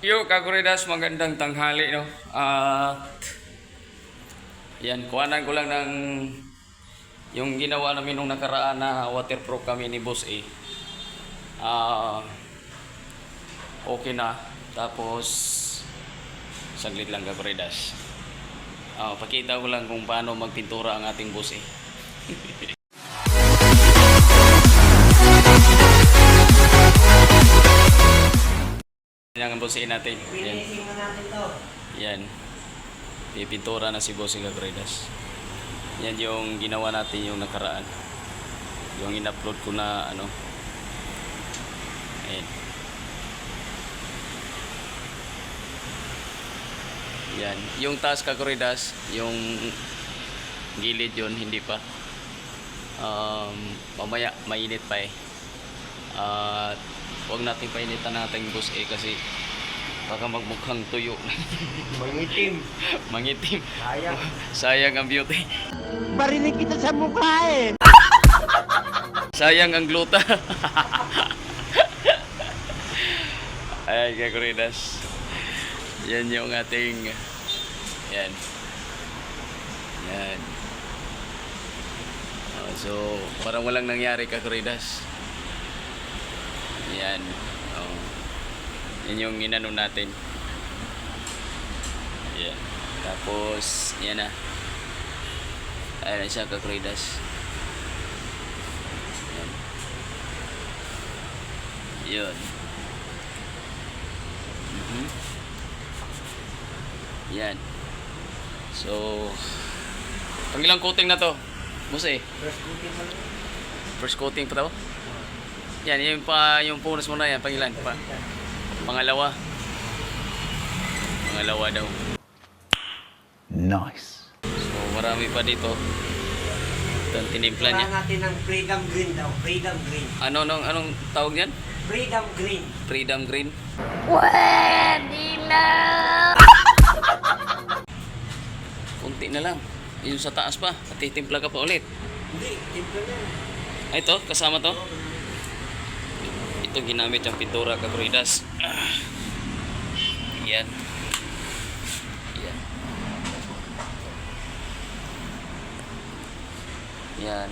Yo, Kaguridas, magandang tanghali, no? Yan, kuhanan ko lang ng yung ginawa namin nung nakaraan na waterproof kami ni Boss A. Okay na. Tapos, saglit lang, Kaguridas. Pakita ko lang kung paano magpintura ang ating Boss A. Yan ang Boss A natin. Yan. Yan. Pipintura na si Boss Kaguridas. Yan yung ginawa natin yung nakaraan. Yung in-upload ko na ano. Ayan. Yan. Yung taas Kaguridas, yung gilid yun, hindi pa. Mamaya, mainit pa eh. At huwag natin painitan natin Boss kasi baka magmukhang tuyo. Mangitim. Mangitim. Sayang. Sayang ang beauty. Barinig kita sa mukha eh. Sayang ang gluta. Ayan, Kaguridas. Yan yung ating yan. Yan. So, parang walang nangyari, Kaguridas. Yan. Yan yung inano natin. Yan. Tapos, yan na. Ayan na siya, Kaguridas. Yan. Yun. Yan. So, pangilang coating na to? Boss eh. First coating pa to? Yan, yung punas mo na yan, pangilan pa. Pangalawa. Pangalawa daw. Nice. So, marami pa dito. Ito ang tinimpla niya. Kailangan natin ng freedom green daw. Freedom green. Anong tawag niyan? Freedom green. Freedom green. Pwede na! Kunti na lang. Yung sa taas pa. Titimpla ka pa ulit. Hindi, timple na. Ay, ito, kasama to. Ito ginamit yung pintura, Kaguridas. Yan. Yan. Yan.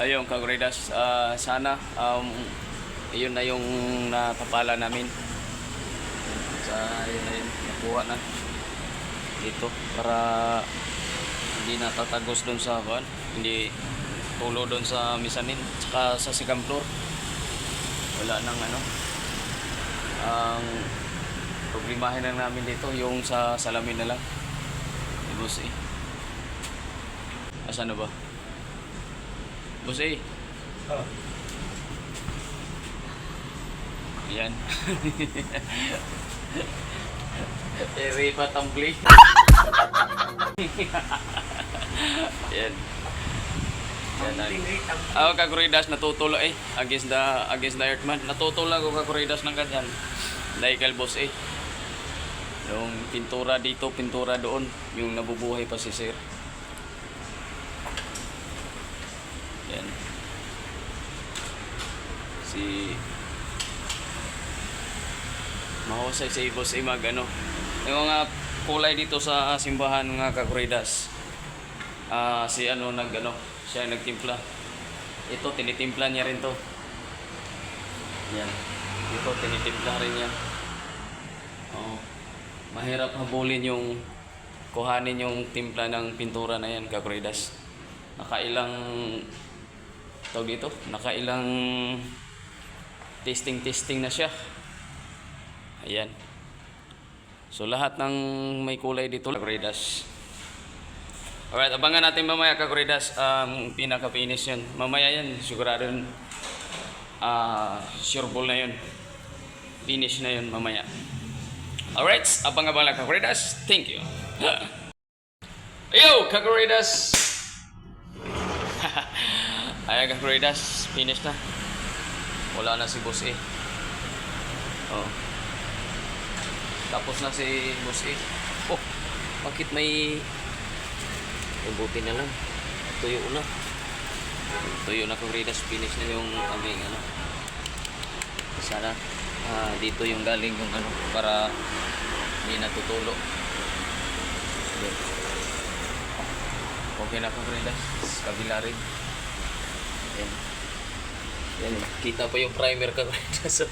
Ayun, Kaguridas. Sana yun na yung natapala namin. Yun na yun. Nakuha na. Dito. Para hindi natatagos doon sa kan. Hindi tulo doon sa misanin. Tsaka sa second floor. Wala nang ano. Ang problemahin lang namin dito yung sa salamin na lang. Boss eh. Asan na ba? Boss eh. Oh. Yan. Eri pa tumbling. Yan. Ako Kaguridas natutulog eh against the earthman. Natutulog ako Kaguridas ng ganyan. Dahil boss eh. Yung pintura dito, pintura doon, yung nabubuhay pa si Sir. Yan. Si mahusay si boss eh mag ano. Yung mga kulay dito sa simbahan ng Kaguridas. Si ano nag ano, siya nagtimpla. Ito tinitimpla niya rin to. Yan. Ito tinitimpla rin niya. Oh. Mahirap habulin yung kuhanin yung timpla ng pintura na yan, Kaguridas. Nakailang tawag dito, nakailang testing na siya. Ayan. So lahat ng may kulay dito, Kaguridas. Alright, abangan natin mamaya, Kaguridas, pinaka-finish yun. Mamaya yan, sigurado yun, sure ball na yun. Finish na yun mamaya. Alright, abang-abang lang, Kaguridas. Thank you. Yo, Kaguridas! Ayan, Kaguridas, finish na. Wala na si Boss A. Oh. Tapos na si Boss A. Oh, bakit may buti na lang. Tuyo na. Tuyo na Kaguridas. Finish na yung aming ano. Sana dito yung galing yung ano para hindi natutulo. Yan. Okay na Kagoredas. Kabila rin. Yan. Yan. Kita pa yung primer Kagoredas.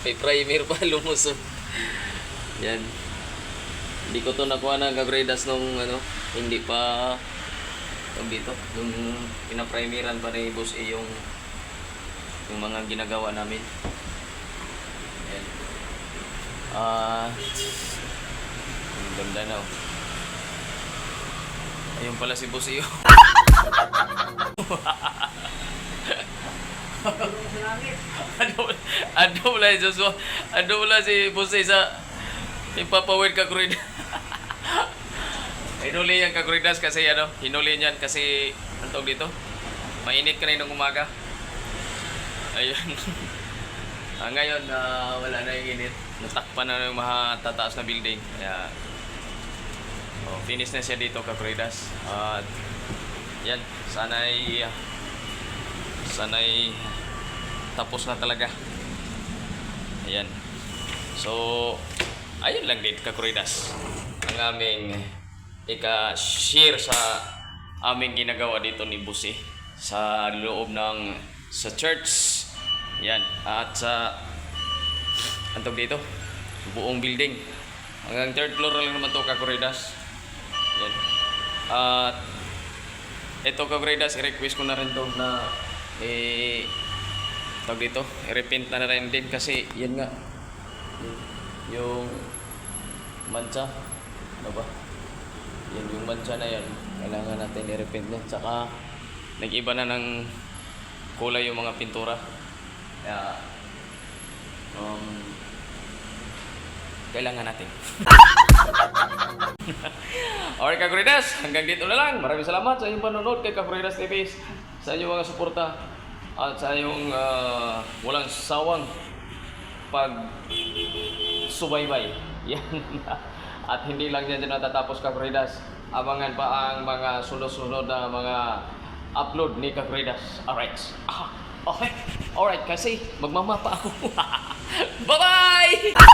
May primer pa lumusot. Yan. Hindi ko to nakuha ng Kagoredas nung ano, hindi pa dito. Yung pinaprimeran pa ni Boss A yung mga ginagawa namin. Yan. Ang ganda na oh. Ayun pala si Boss A. Ado wala si Joshua. Ado wala si Boss A sa ipapawid Kagoredas. Hinuli yan Kagoredas kasi ano, hinuli niyan kasi ang tawag dito. Mainit kaninang umaga. Ayun. Ngayon wala na yung init. Natakpan na ng mga tataas na building. Kaya finish na siya dito Kagoredas. At yan, sana'y tapos na talaga. Ayan. So, ayun lang din Kagoredas. Ang aming ika-share sa aming ginagawa dito ni Boss A sa loob ng sa church. Yan. At sa antog dito, buong building. Hanggang third floor lang naman to Kagoredas. Yan. At ito Kagoredas, i-request ko na rin to na tawag dito, i-repaint na rin din kasi yan nga yung mancha, ano ba? Yan yung mancha na yan, kailangan natin i-repaint na. Tsaka nag-iba na ng kulay yung mga pintura. Kaya kailangan natin. Alright Kagoredas, hanggang dito na lang. Maraming salamat sa inyong panonood kay Kagoredas TV, sa inyong mga suporta at sa inyong walang sawang pag subaybay. Yan. At hindi lang yan natatapos Kagoredas. Abangan pa ang mga sunod-sunod na mga upload ni Kagoredas. Alright. Okay. Alright kasi magmamapa ako. Bye-bye!